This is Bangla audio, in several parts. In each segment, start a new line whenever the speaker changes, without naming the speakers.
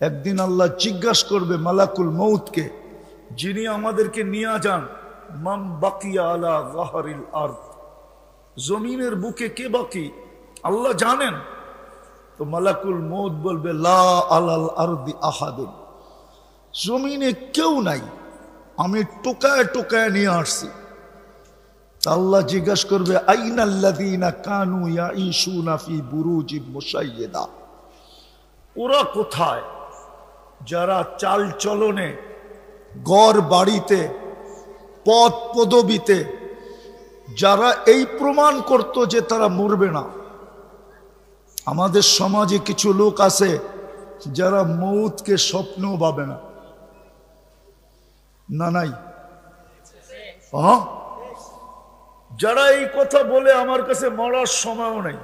একদিন আল্লাহ জিজ্ঞাসা করবে মালাকুল মউতকে, যিনি আমাদেরকে নিয়ে যান, মান বাকিয়া আলা যাহরিল আরদ, জমিনের বুকে কে বাকি আল্লাহ জানেন। তো মালাকুল মউত বলবে লা আলাল আরদি আহাদুন, জমিনে কেউ নাই, আমি টোকায় টোকায় নিয়ে আসছি। আল্লাহ জিজ্ঞাসা করবে আইনাল্লাযীনা কানু ইয়াঈশুনা ফি বুরুজিন মুশাইয়্যিদা, ওরা কোথায় যারা চাল চলনে, ঘর বাড়িতে, পদ পদবিতে যারা এই প্রমাণ করত যে তারা মরবে না। আমাদের সমাজে কিছু লোক আছে যারা মৌতকে স্বপ্নও ভাবে না। না নাই? হ্যাঁ, যারা এই কথা বলে আমার কাছে মরার সময়ও নাই,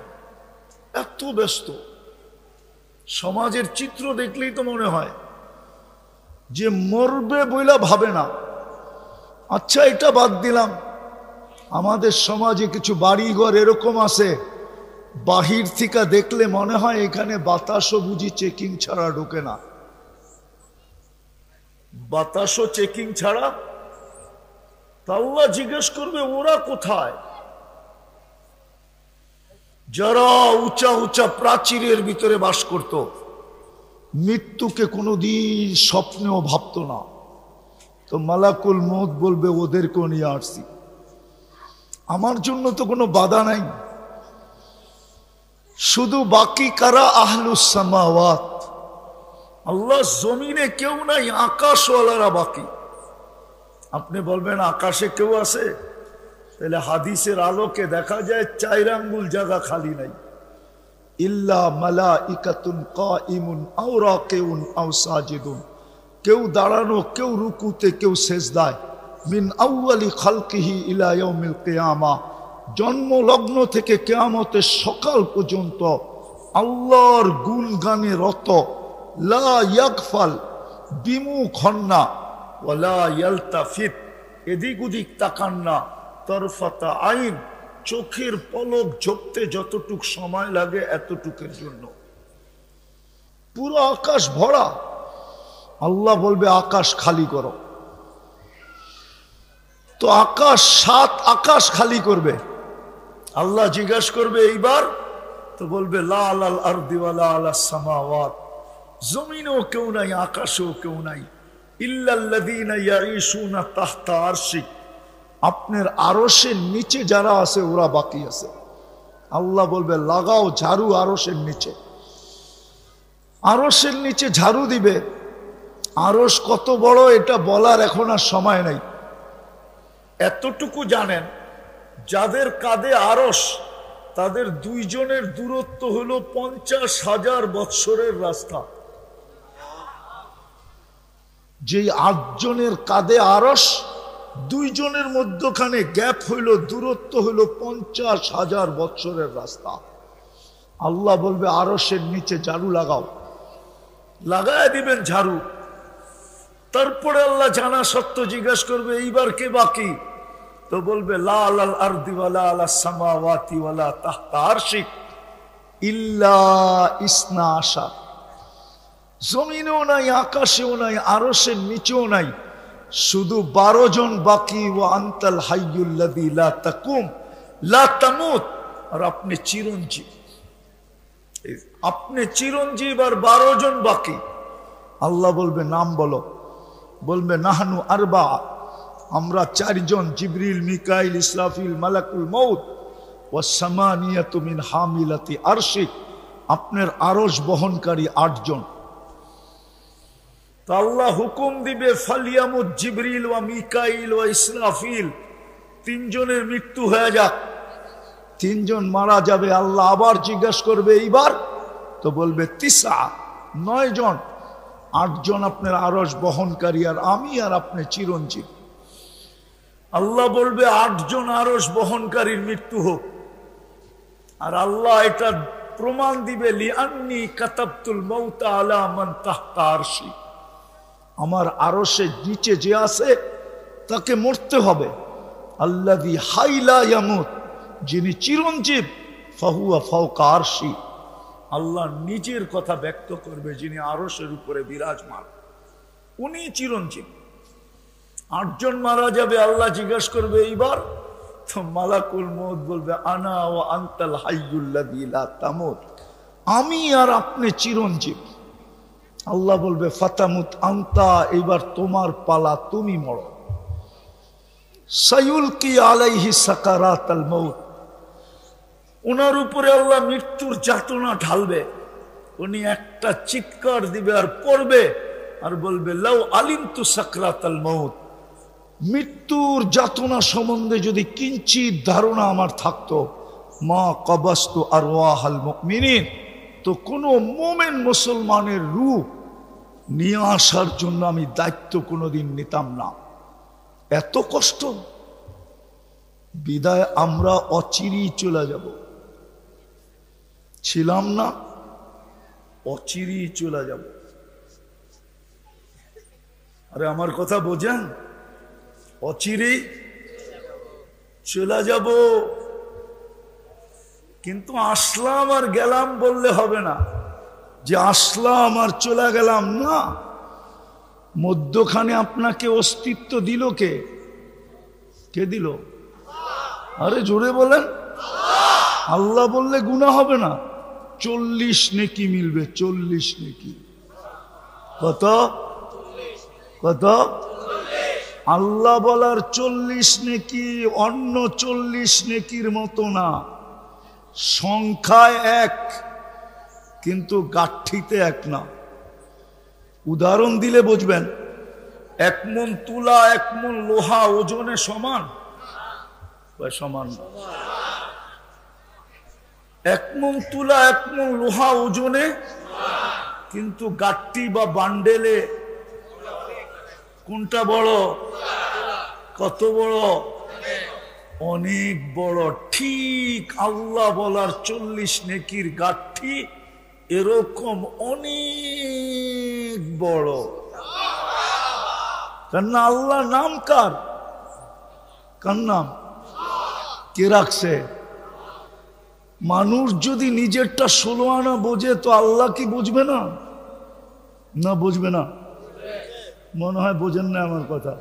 এত ব্যস্ত। সমাজের চিত্র দেখলেই তো মনে হয় যে মরবে বইলা ভাবে না। আচ্ছা, এটা বাদ দিলাম, আমাদের সমাজে কিছু বাড়িঘর এরকম আছে, বাহির থেকে দেখলে মনে হয় এখানে বাতাসও বুঝি চেকিং ছাড়া ঢোকে না। বাতাসও চেকিং ছাড়া। আল্লাহ জিজ্ঞেস করবে ওরা কোথায় যারা উঁচা উঁচা প্রাচীরের ভিতরে বাস করত, মৃত্যুকে কোনোদিন স্বপ্নেও ভাবতো না। তো মালাকুল মউত বলবে ওদেরকেও নিয়ে আসছি, আমার জন্য তো কোনো বাধা নাই। শুধু বাকি কারা আহলুস সামাওয়াত, আল্লাহ জমিনে কেউ নাই, আকাশওয়ালারা বাকি। আপনি বলবেন আকাশে কেউ আছে, তাহলে হাদিসের আলোকে দেখা যায় 4 আঙ্গুল জায়গা খালি নাই। ইল্লা মালাইকাতুন কাইমুন আও রাকিউন আও সাজিদুন, কেউ দাঁড়ানো, কেউ রুকুতে, কেউ সেজদায়। মিন আউয়ালি খালকিহি ইলা ইয়াউমিল কিয়ামা, জন্ম লগ্ন থেকে কিয়ামতের সকাল পর্যন্ত আল্লাহর গুণগানে রত। লা ইয়াগফাল, বিমুখ হন না, ওয়ালা ইয়ালতাফিত, এদিক ওদিক তাকান না, তরফাতা আইন, চোখের পলক ঝোঁকতে যতটুক সময় লাগে এতটুকের জন্য। পুরো আকাশ ভরা। আল্লাহ বলবে আকাশ খালি করো। তো আকাশ, 7 আকাশ খালি করবে। আল্লাহ জিজ্ঞাসা করবে এইবার, তো বলবে লা আলাল আরদি ওয়ালা আলাস সামাওয়াত, জমিনেও কেউ নাই, আকাশেও কেউ নাই। ইল্লাল্লাযীনা ইয়াঈশুনা তাহতা আরশিক, আপনার আরশের নিচে যারা আছে ওরা বাকি আছে। আল্লাহ বলবে লাগাও ঝাড়ু আরশের নিচে। আরশের নিচে ঝাড়ু দিবে। আরশ কত বড় এটা বলার এখন আর সময় নাই। এতটুকু জানেন, যাদের কাঁধে আরশ তাদের 2 জনের দূরত্ব হলো 50,000 বৎসরের রাস্তা। যেই 8 জনের কাঁধে আরশ, 2 জনের মধ্যখানে গ্যাপ হইল, দূরত্ব হইল 50,000 বৎসরের রাস্তা। আল্লাহ বলবে আরশের নিচে ঝাড়ু লাগাও। লাগায় দিবেন ঝাড়ু। তারপরে আল্লাহ জানা সত্য জিজ্ঞাসা করবে এইবার কে বাকি? তো বলবে লা আলাল আরদি ওয়ালা আলাস সামাওয়াতি ওয়ালা তাহতা আরশিক ইল্লা ইসনা আশার, জমিনেও নাই, আকাশেও নাই, আরশের নিচেও নাই, শুধু 12 জন বাকি। ওয়া আনতাল হাইয়ুল্লাযী লা তাকুম লা তামুত, আর আপনি চিরঞ্জীব। আপনি চিরঞ্জীব আর 12 জন বাকি। আল্লাহ বলবে নাম বলো। বলবে নাহনু আরবা, আমরা 4 জন, জিবরিল, মিকাইল, ইসরাফিল, মালাকুল মউত, ওয়াস সামানিয়াতু মিন হামিলাতি আরশিক, আপনার আরশ বহনকারী 8 জন। তো আল্লাহ হুকুম দিবে ফালিয়ামুত জিবরিল ওয়া মিকাইল ওয়া ইসরাফিল, 3 জনের মৃত্যু হয়ে যাক। 3 জন মারা যাবে। আল্লাহ আবার জিজ্ঞাসা করবে এইবার, তো বলবে 9 জন। 8 জন আপনার আরশ বহনকারী, আর আমি আর আপনি চিরঞ্জীব। আল্লাহ বলবে 8 জন আরশ বহনকারীর মৃত্যু হোক। আর আল্লাহ এটা প্রমাণ দিবে লিআন্নী কাতাবতুল মাউতা আলা মান তাহতা আরশি, আমার আরশের নিচে যে আছে তাকে মরতে হবে। আল্লাযী হাইলা ইয়ামুত, যিনি চিরঞ্জীব, ফাহুয়া ফাওকা আরশি, আল্লাহ নিজের কথা ব্যক্ত করবে, যিনি আরশের উপরে বিরাজমান, উনি চিরঞ্জীব। 8 জন মারা যাবে, আল্লাহ জিজ্ঞাসা করবে এইবার, তো মালাকুল মউত বলবে আনা ওয়া আনতাল হাইয়ুল্লাযী লা তামুত, আমি আর আপনি চিরঞ্জীব। আল্লাহ বলবে ফাতামুত আনতা, এইবার তোমার পালা, তুমি মরো। সায়ুলকি আলাইহি সাকারাতাল মউত, ওনার উপরে আল্লাহ মৃত্যুর যাতনা ঢালবে। উনি একটা চিৎকার দিবে আর পড়বে আর বলবে লাউ আলিমতু সাকরাতাল মউত, মৃত্যুর যাতনা সম্বন্ধে যদি কিঞ্চিত ধারণা আমার থাকতো, মা কবাস্তু আরওয়াহাল মুমিনিন, তো কোনো মুমিন মুসলমানের রূহ নিয়ে আসার জন্য আমি দায়িত্ব কোনোদিন নিতাম না। এত কষ্ট, বিদায় আমরা অচিরেই চলে যাব, ছিলাম না, অচিরেই চলে যাব। আরে আমার কথা বোঝেন, অচিরেই চলে যাব। কিন্তু আসলাম আর গেলাম বললে হবে না, যে আসলাম আর চলে গেলাম না। মধ্যখানে আপনাকে অস্তিত্ব দিল কে? কে দিল? আরে জোরে বলেন। আল্লাহ বললে গুনাহ হবে না, 40 নেকি মিলবে, 40 নেকি। কত কত? আল্লাহ বলার 40 নেকি অন্য 40 নেকির মতো না, সংখ্যায় এক কিন্তু গাঠিতে এক না। উদাহরণ দিলে বুঝবেন। 1 মণ তুলা 1 মণ লোহা ওজনে সমান? সমান না। 1 মণ তুলা 1 মণ লোহা ওজনে, কিন্তু গাঠি বা বান্ডেলে কোনটা বড়? কত বড়? অনেক বড়। ঠিক আল্লাহ বলার 40 নেকির গাঠি এরকম অনেক বড়। কেন? আল্লাহ নাম কার? কার নাম? কে রাখছে? মানুষ যদি নিজেরটা 16 আনা বোঝে তো আল্লাহ কি বুঝবে না? না বুঝবে না? মনে হয় বোঝেন না আমার কথা।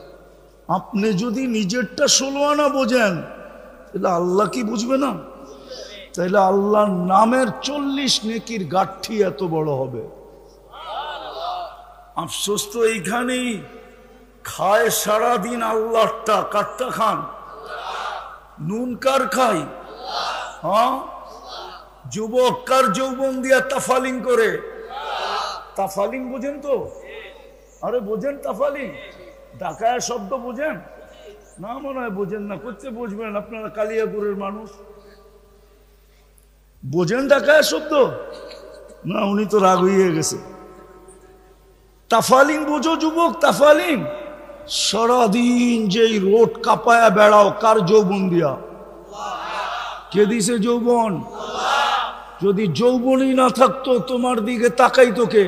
আপনি যদি নিজেরটা 16 আনা বোঝেন তাহলে আল্লাহ কি বুঝবে না? তাহলে আল্লাহর নামের 40 নেকির গাঠি এত বড় হবে। আফসোস তো এইখানেই, খায় সারাদিন আল্লাহটা, কাটটা খান, নুন কার খাই? হ্যাঁ, যুবক কার যৌবন দিয়া তাফালিং করে? তাফালিং বোঝেন তো? আরে বোঝেন তাফালিং? ঢাকায় শব্দ বোঝেন না? মনে হয় বোঝেন না। করতে বুঝবেন, আপনারা কালিয়াপুরের মানুষ, বোঝেন ঢাকায় শব্দ না? উনি তো রাগ হয়ে গেছে। তাফালিং বোঝো যুবক? তাফালিং সারাদিন যেই রোড কাপায়া বেড়াও, কার যৌবন দিয়া? কে দিছে যৌবন? যদি যৌবনই না থাকতো তোমার দিকে তাকাইতো কে?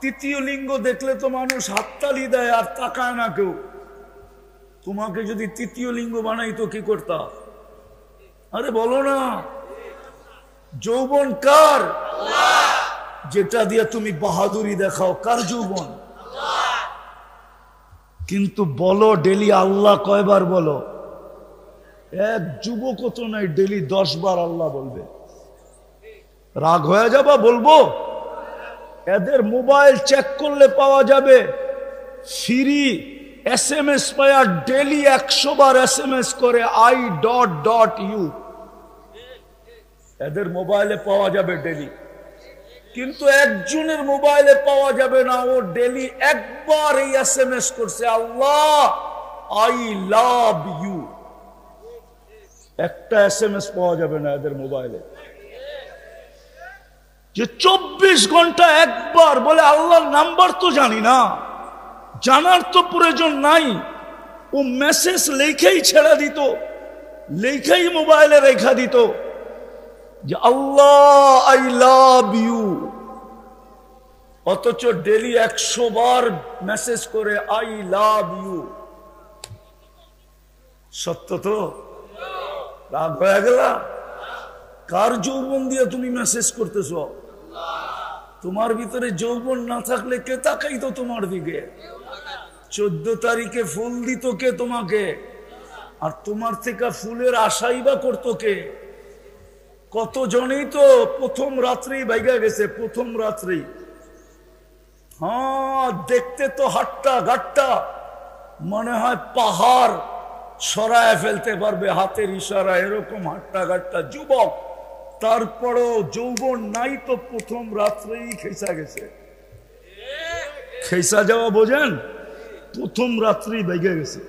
তৃতীয় লিঙ্গ দেখলে তো মানুষ হাততালি দেয় আর তাকায় না কেউ। তোমাকে যদি তৃতীয় লিঙ্গ বানাইতো কি করতা? আরে বলো না। যৌবন কার? যেটা দিয়ে তুমি বাহাদুরি দেখাও, কার যৌবন? কিন্তু বলো ডেলি আল্লাহ কয়বার বলো? এক যুবক তো নাই, ডেলি 10 বার আল্লাহ বলবে। রাগ হয়ে যাবা? বলবো। এদের মোবাইল চেক করলে পাওয়া যাবে ফ্রি SMS পায়া, ডেলি 100 বার SMS করে I.U। এদের মোবাইলে পাওয়া যাবে ডেলি, কিন্তু একজনের মোবাইলে পাওয়া যাবে না। ও ডেলি একবার এই SMS করছে, আল্লাহ I love you। একটা SMS পাওয়া যাবে না এদের মোবাইলে। যে 24 ঘন্টা একবার বলে আল্লাহর নাম্বার তো জানি না, জানার তো প্রয়োজন নাই। ও মেসেজ লেখাই ছেড়ে দিত, লেখাই মোবাইলে রেখা দিত যে আল্লাহ আই লাভ ইউ। অথচ ডেলি 100 বার মেসেজ করে আই লাভ ইউ। সত্য তো? রাগ হয়ে গেল? কার যৌবন দিয়ে তুমি মেসেজ করতেছ? তোমার ভিতরে যৌবন না থাকলে কে তাকাইতো তোমার দিকে? 14 তারিখে ফুল দিত কে তোমাকে? আর তোমার থেকে ফুলের আশাই বা করতো কে? কতজনেই তো প্রথম রাত্রেই বাইগা গেছে, প্রথম রাত্রেই। হ্যাঁ, দেখতে তো হাট্টা ঘাট্টা মনে হয় পাহাড় সরায় ফেলতে পারবে হাতের ইশারা, এরকম হাট্টা ঘাট্টা যুবক। তারপরও যৌবন নাই তো প্রথম রাত্রেই খেসা গেছে। খেসা যাওয়া বোঝেন? প্রথম রাত্রেই বেগে গেছে।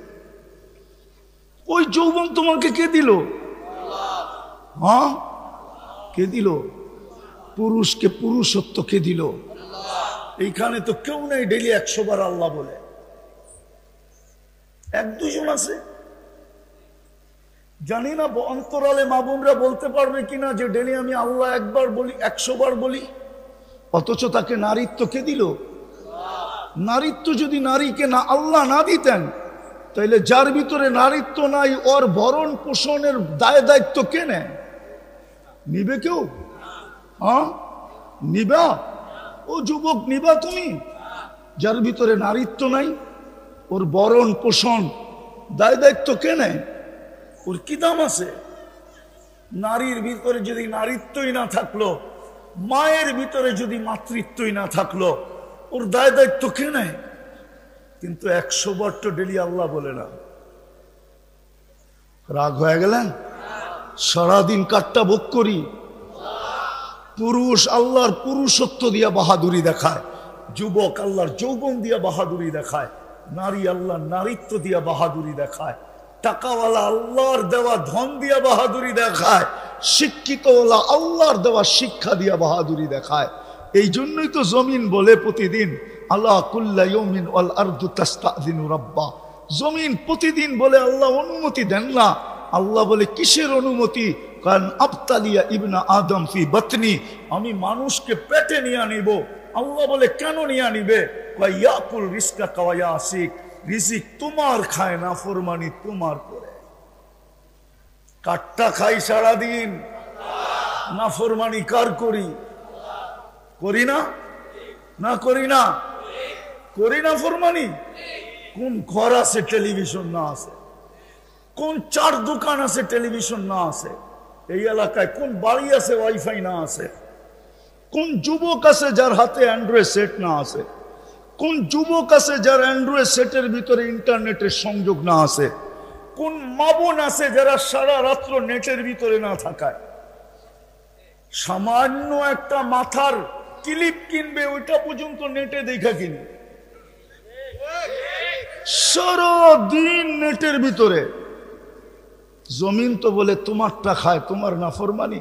ওই যৌবন তোমাকে কে দিল? হ্যাঁ, কে দিল? পুরুষকে পুরুষত্ব কে দিল? এইখানে তো কেউ নেই ডেলি 100 বার আল্লাহ বলে। 1-2 জন আছে, জানি না অন্তরালে মা বোনরা বলতে পারবে কিনা যে ডেলি আমি আল্লাহ 1 বার বলি, 100 বার বলি। অথচ তাকে নারীত্ব কে দিল? নারীত্ব যদি নারীকে না আল্লাহ না দিতেন, তাইলে যার ভিতরে নারীত্ব নাই ওর ভরণ পোষণের দায় দায়িত্ব কে নেয়? নিবে কেউ? হ্যাঁ, নিবা? ও যুবক, নিবা তুমি? যার ভিতরে নারীত্ব নাই ওর ভরণ পোষণ দায় দায়িত্ব কে নেয়? ওর কি দাম আছে? নারীর ভিতরে যদি নারীত্বই না থাকলো, মায়ের ভিতরে যদি মাতৃত্বই না থাকলো, ওর দায় দায়িত্ব কে নেয়? কিন্তু 100 বার তো ডেলি আল্লাহ বলে না। রাগ হয়ে গেলেন? সারাদিন কাট্টা ভোগ করি। পুরুষ আল্লাহর পুরুষত্ব দিয়া বাহাদুরি দেখায়, যুবক আল্লাহর যৌবন দিয়া বাহাদুরি দেখায়, নারী আল্লাহর নারীত্ব দিয়া বাহাদুরি দেখায়, টাকাওয়ালা আল্লাহর দেওয়া ধন দিয়া বাহাদুরি দেখায়, শিক্ষিতওয়ালা আল্লাহর দেওয়া শিক্ষা দিয়া বাহাদুরি দেখায়। এই জন্যই তো জমিন বলে প্রতিদিন আল্লাহ কুল্লা ইয়াউমিন ওয়াল আরদু তাস্তাযিনু রাব্বা। জমিন প্রতিদিন বলে আল্লাহ অনুমতি দেন না। আল্লাহ বলে কিসের অনুমতি? কারণ আবতালিয়া ইবনা আদম ফি বাতনি, আমি মানুষকে পেটে নিয়ে নিব। আল্লাহ বলে কেন নিয়ে নিবে? ইয়াকুল রিজকা ওয়া ইয়াসিক, রিজিক তোমার খায়, নাফরমানি তোমার করে। কাট্টা খাই সারাদিন, নাফরমানি কার করি? করি না? না করি না? করি না ফরমানি? কোন ঘর আছে টেলিভিশন না আছে? কোন 4 দোকান আছে টেলিভিশন না আছে? এই এলাকায় কোন বাড়ি আছে ওয়াইফাই না আছে? কোন যুবক আছে যার হাতে অ্যান্ড্রয়েড সেট না আছে? কোন যুবক আছে যার অ্যান্ড্রয়েড সেটের ভিতরে ইন্টারনেটের সংযোগ না আছে? কোন মা বোন আছে যারা সারা রাত্র নেটের ভিতরে না থাকায়? সামান্য একটা মাথার ক্লিপ কিনবে, ওইটা পর্যন্ত নেটে দেখা কিনবে। সারাদিন নেটের ভিতরে। জমিন তো বলে তোমারটা খায়, তোমার নাফরমানি।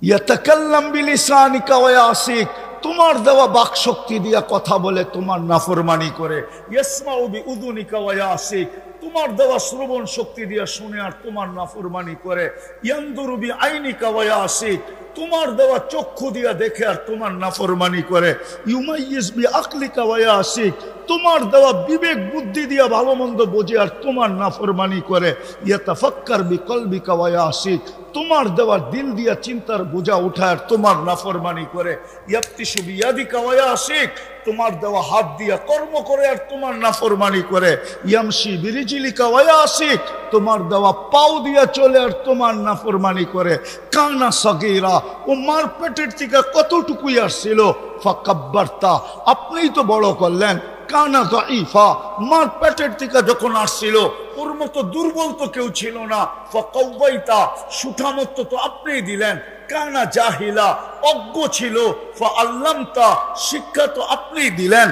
ইয়াতাকাল্লাম বিলিসানিকা ওয়া ইয়াসিক, তোমার দেওয়া বাক শক্তি দিয়া কথা বলে, তোমার নাফরমানি করে। ইয়াসমাউ বিউযুনিকা ওয়া ইয়াসিক, তোমার দেওয়া শ্রবণ শক্তি দিয়া শুনে আর তোমার নাফরমানি করে। ইয়ানদুরু বিআইনিকা ওয়া ইয়াসিক, তোমার দেওয়া চক্ষু দিয়া দেখে আর তোমার নাফরমানি করে। ইউমাইয়িজ বিআকলিকা ওয়া ইয়াসিক, তোমার দেওয়া বিবেক বুদ্ধি দিয়া ভালো মন্দ বোঝে আর তোমার নাফরমানি করে। ইয়াতাফাক্কার বিকলবিকা ওয়া ইয়াসিক, তোমার দেওয়া দিল দিয়া চিন্তার বোঝা উঠায় আর তোমার নাফরমানি করে। ইয়াবতিশু বিয়াদিকা ওয়া ইয়াসিক, তোমার দেওয়া হাত দিয়া কর্ম করে আর তোমার নাফরমানি করে। ইয়ামশি বিরিজিলিকা ওয়া ইয়াসিক, তোমার দেওয়া পাও দিয়া চলে আর তোমার নাফরমানি করে। কানা সাগীরা, ও মার পেটের থেকে কতটুকুই আসছিল। ফাকাব্বারতা, আপনিই তো বড় করলেন। কানা দাঈফা, মার পেটের থেকে যখন আসছিল ওর মতো দুর্বল তো কেউ ছিল না। ফাকাওয়াইতা, সুঠামত্ব তো আপনিই দিলেন। কানা জাহিলা, অজ্ঞ ছিল। ফাআল্লামতা, শিক্ষা তো আপনিই দিলেন।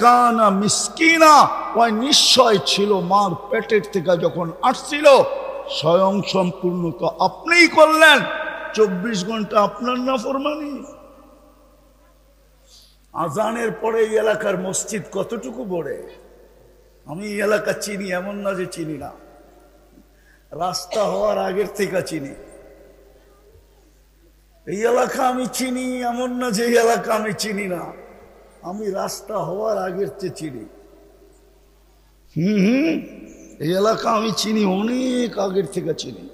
কানা মিসকিনা, ওই নিশ্চয় ছিল মার পেটের থেকে যখন আসছিল। স্বয়ং সম্পূর্ণ তো আপনিই করলেন। 24 ঘন্টা আপনার নাফরমানি। আজানের পরে এই এলাকার মসজিদ কতটুকু বড়ে? আমি এই এলাকা চিনি, এমন না যে চিনি না। রাস্তা হওয়ার আগের থেকে চিনি। এই এলাকা আমি চিনি, এমন না যে এই এলাকা আমি চিনি না। আমি রাস্তা হওয়ার আগের চেয়ে চিনি। এই এলাকা আমি চিনি, অনেক আগের থেকে চিনি।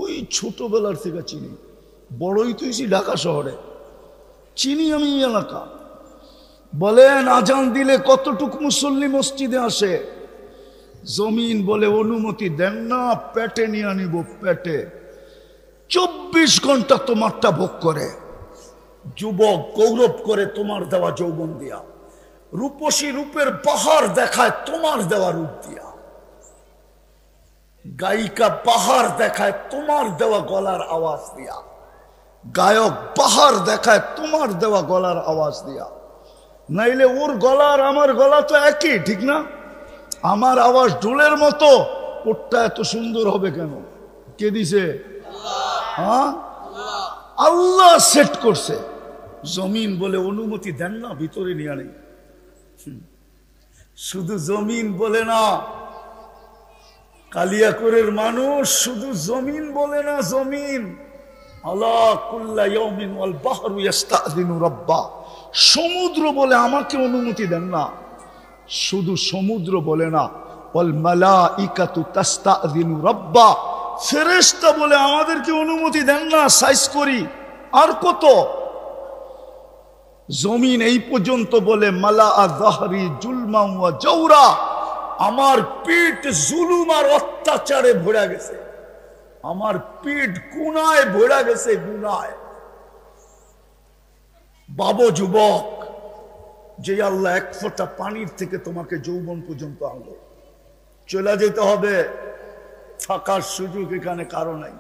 ওই ছোটবেলার থেকে চিনি। বড়ই তুইছি ঢাকা শহরে, চিনি আমি এলাকা। বলেন আজান দিলে কতটুকু মুসল্লি মসজিদে আসে? জমিন বলে অনুমতি দেন না, পেটে নিয়ে আনিব পেটে। 24 ঘন্টা তোমারটা ভোগ করে। যুবক গৌরব করে তোমার দেওয়া যৌবন দিয়া, রূপসী রূপের পাহাড় দেখায় তোমার দেওয়া রূপ দিয়া, গায়িকা পাহাড় দেখায় তোমার দেওয়া গলার আওয়াজ দিয়া, গায়ক পাহাড় দেখায় তোমার দেওয়া গলার আওয়াজ দিয়া। নাইলে ওর গলা আর আমার গলা তো একই, ঠিক না? আমার আওয়াজ ঢোলের মতো, ওরটা এত সুন্দর হবে কেন? কে দিছে? হ্যাঁ, আল্লাহ সেট করছে। জমিন বলে অনুমতি দেন না, ভিতরে নিয়ে নেই। শুধু জমিন বলে না, কালিয়াকৈরের মানুষ শুধু জমিন বলে না, জমিন আলা কুল্লা ইয়াউমিন ওয়াল বাহরু ইস্তাযিনু রাব্বা, সমুদ্র বলে আমাকে অনুমতি দেন না। শুধু সমুদ্র বলে না, ওয়াল মালাইকাতু তাস্তাযিনু রাব্বা, ফেরেশতা বলে আমাদেরকে অনুমতি দেন না, সাইজ করি। আর কত? জমিন এই পর্যন্ত বলে মালা যাহরি জুলমা ওয়া জাওরা, আমার পিঠ জুলুম আর অত্যাচারে ভরে গেছে, আমার পিঠ গুনায় ভরে গেছে, গুনায়। বাবু যুবক, যে আল্লাহ এক ফোঁটা পানির থেকে তোমাকে যৌবন পর্যন্ত আনলো, চলে যেতে হবে, থাকার সুযোগ এখানে কারো নাই।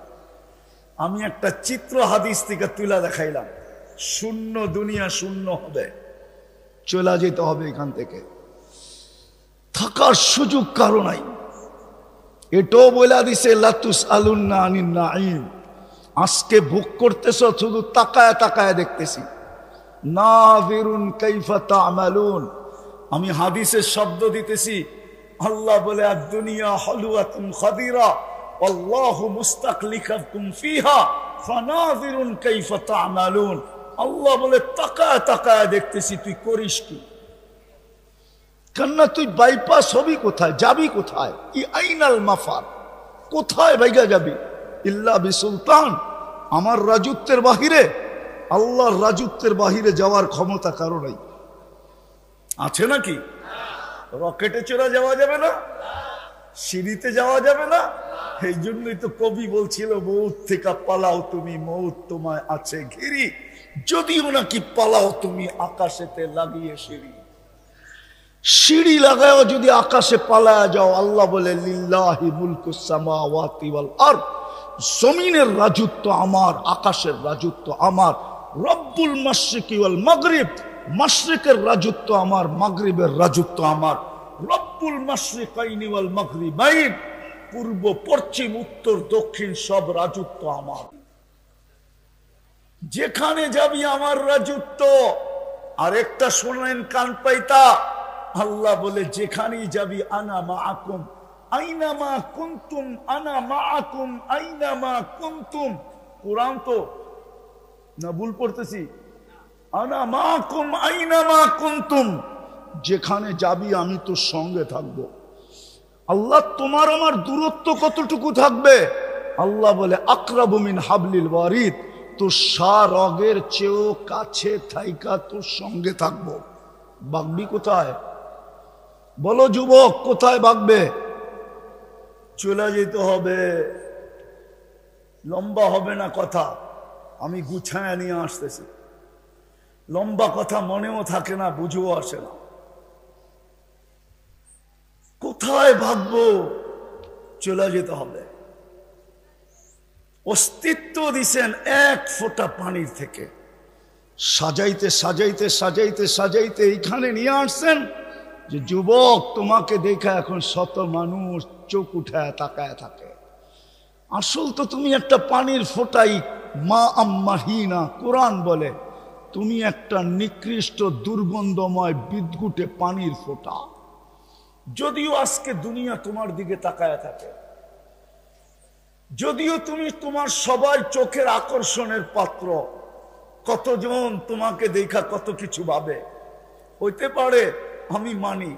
আমি একটা চিত্র হাদিস থেকে তুলে দেখাইলাম, শূন্য দুনিয়া শূন্য হবে, চলে যেতে হবে এখান থেকে, থাকার সুযোগ কারো নাই। এটাও বলে দিছে লাতুস আলুন্না আনিন নাঈম, আজকে ভোগ করতেছ শুধু তাকায় তাকায় দেখতেছি। নাযিরুন কাইফা তা'মালুন, আমি হাদিসের শব্দ দিতেছি। আল্লাহ বলে আদ-দুনিয়া হালওয়াতুন খাদিরা আল্লাহু মুস্তাকলিফাকুম ফিহা ফানাযিরুন কাইফা তা'মালুন। আল্লাহ বলে তাকায় তাকায় দেখতেছি তুই করিস কি। কেননা তুই বাইপাস হবি কোথায়, যাবি কোথায়? ই আইনাল মাফার, কোথায় ভাইগা যাবি? ইল্লা বিসুলতান, আমার রাজত্বের বাহিরে, আল্লাহর রাজত্বের বাহিরে যাওয়ার ক্ষমতা কারো নাই। আছে নাকি? রকেটে চড়া যাওয়া যাবে না, সিঁড়িতে যাওয়া যাবে না। এই জন্যই তো কবি বলছিল মৌত থেকে পালাও তুমি, মৌত তোমায় আছে ঘিরি, যদিও নাকি পালাও তুমি আকাশেতে লাগিয়ে সিঁড়ি। সিঁড়ি লাগাও যদি আকাশে পালায়া যাও, আল্লাহ বলে লিল্লাহি মুলকুস সামাওয়াতি ওয়াল আরদ, জমিনের রাজত্ব আমার, আকাশের রাজত্ব আমার। রব্বুল মাশরিকি ওয়াল মাগরিব, মাশরিকের রাজত্ব আমার, মাগরিবের রাজত্ব আমার। রব্বুল মাশরিকাইনি ওয়াল মাগরিবাইন, পূর্ব পশ্চিম উত্তর দক্ষিণ সব রাজত্ব আমার। যেখানে যাবি আমার রাজত্ব। আর একটা শোনেন কান পাইতা, আল্লাহ বলে যেখানেই যাবি আনা মাআকুম আইনামা কুনতুম, আনা মাআকুম আইনামা কুনতুম। কোরআন তো না ভুল পড়তেছি? আনা মাআকুম আইনামা কুনতুম, যেখানে যাবি আমি তোর সঙ্গে থাকব। আল্লাহ তোমার আমার দূরত্ব কতটুকু থাকবে? আল্লাহ বলে আকরাবু মিন হাবলিল ওয়ারিদ, তোর সারগের চেয়েও কাছে থাইকা তোর সঙ্গে থাকবো। ভাগবি কোথায়? বলো যুবক, কোথায় ভাগবে? চলে যেতে হবে। লম্বা হবে না কথা, আমি গুছায় নিয়ে আসতেছি। লম্বা কথা মনেও থাকে না, বুঝেও আসে না। কোথায় ভাগবো? চলে যেতে হবে। অস্তিত্ব দিছেন এক ফোঁটা পানির থেকে, সাজাইতে সাজাইতে সাজাইতে সাজাইতে এইখানে নিয়ে আসছেন যে যুবক তোমাকে দেখা এখন শত মানুষ চোখ উঠায় তাকায় থাকে। আসল তো তুমি একটা পানির ফোঁটাই, মা আম্মাহিনা। কোরআন বলে তুমি একটা নিকৃষ্ট দুর্গন্ধময় বিদ্যুটে পানির ফোঁটা। যদিও আজকে দুনিয়া তোমার দিকে তাকায় থাকে, যদিও তুমি তোমার সবাই চোখের আকর্ষণের পাত্র, কতজন তোমাকে দেখা কত কিছু ভাবে, হইতে পারে আমি মানি।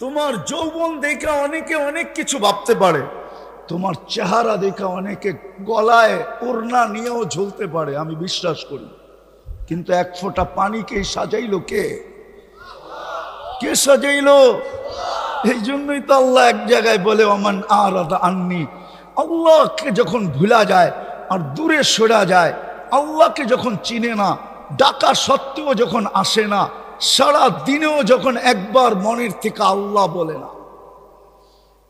তোমার যৌবন দেখা অনেকে অনেক কিছু ভাবতে পারে, তোমার চেহারা দেখে অনেকে গলায় ওড়না নিয়েও ঝুলতে পারে, আমি বিশ্বাস করি, কিন্তু এক ফোঁটা পানিকে সাজাইলো কে? কে সাজাইলো? এই জন্যই তো আল্লাহ এক জায়গায় বলে ওমান আরাদা আন্নি, আল্লাহকে যখন ভুলা যায় আর দূরে সরা যায়, আল্লাহকে যখন চিনে না, ডাকা সত্ত্বেও যখন আসে না, সারা দিনেও যখন একবার মনের থেকে আল্লাহ বলে না।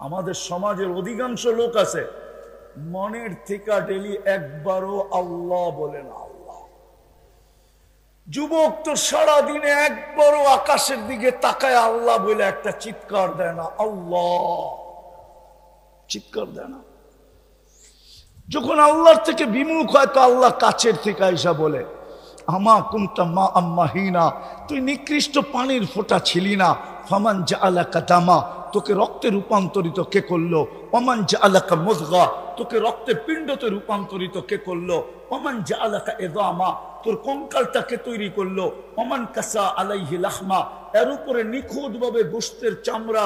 আমাদের সমাজের অধিকাংশ লোক আছে মনের থেকে ডেলি একবারও আল্লাহ বলে না। আল্লাহ, যুবক তো সারা দিনে একবারও আকাশের দিকে তাকায় আল্লাহ বলে একটা চিৎকার দেয় না, আল্লাহ চিৎকার দেয় না। যখন আল্লাহর থেকে বিমুখ হয় তো আল্লাহ কাছের থেকে আইসা বলে, আমা কুনতা মা আম্মাহিনা, তুই নিকৃষ্ট পানির ফোঁটা ছিলি না। ফামান জাআলাকা দামা, তোকে রক্তে রূপান্তরিত কে করলো? ওমান জাআলাকা মুযগা, তোকে রক্তে পিণ্ডতে রূপান্তরিত কে করলো? ওমান জাআলাকা ইযামা, তোর কঙ্কালটাকে তৈরি করলো। ওমান কাসা আলাইহি লাহমা, এর উপরে নিখুঁতভাবে গোশতের চামড়া,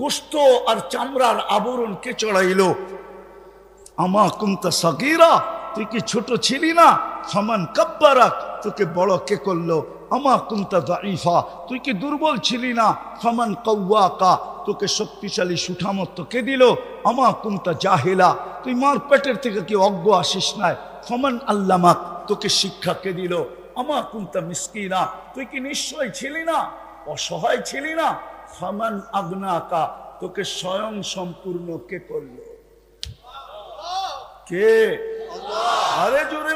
গোশত আর চামড়ার আবরণ কে চড়াইলো? আমা কুনতা সাগীরা, তুই কি ছোট ছিলি না? ফামান কাব্বারাক, তোকে বড় কে করলো? আমা কুনতা দাঈফা, তুই কি দুর্বল ছিলি না? ফামান কাওয়াকা, তোকে শক্তিশালী সুঠামত্ব কে দিল? আমা কুনতা জাহিলা, তুই মার পেটের থেকে কি অজ্ঞ আসিস নাই? ফামান আল্লামাক, তোকে শিক্ষা কে দিল? আমা কুনতা মিসকিনা, তুই কি নিশ্চয় ছিলি না, অসহায় ছিলি না? ফামান আগনাকা, তোকে স্বয়ং সম্পূর্ণ কে করলো? কে? আরে জোরে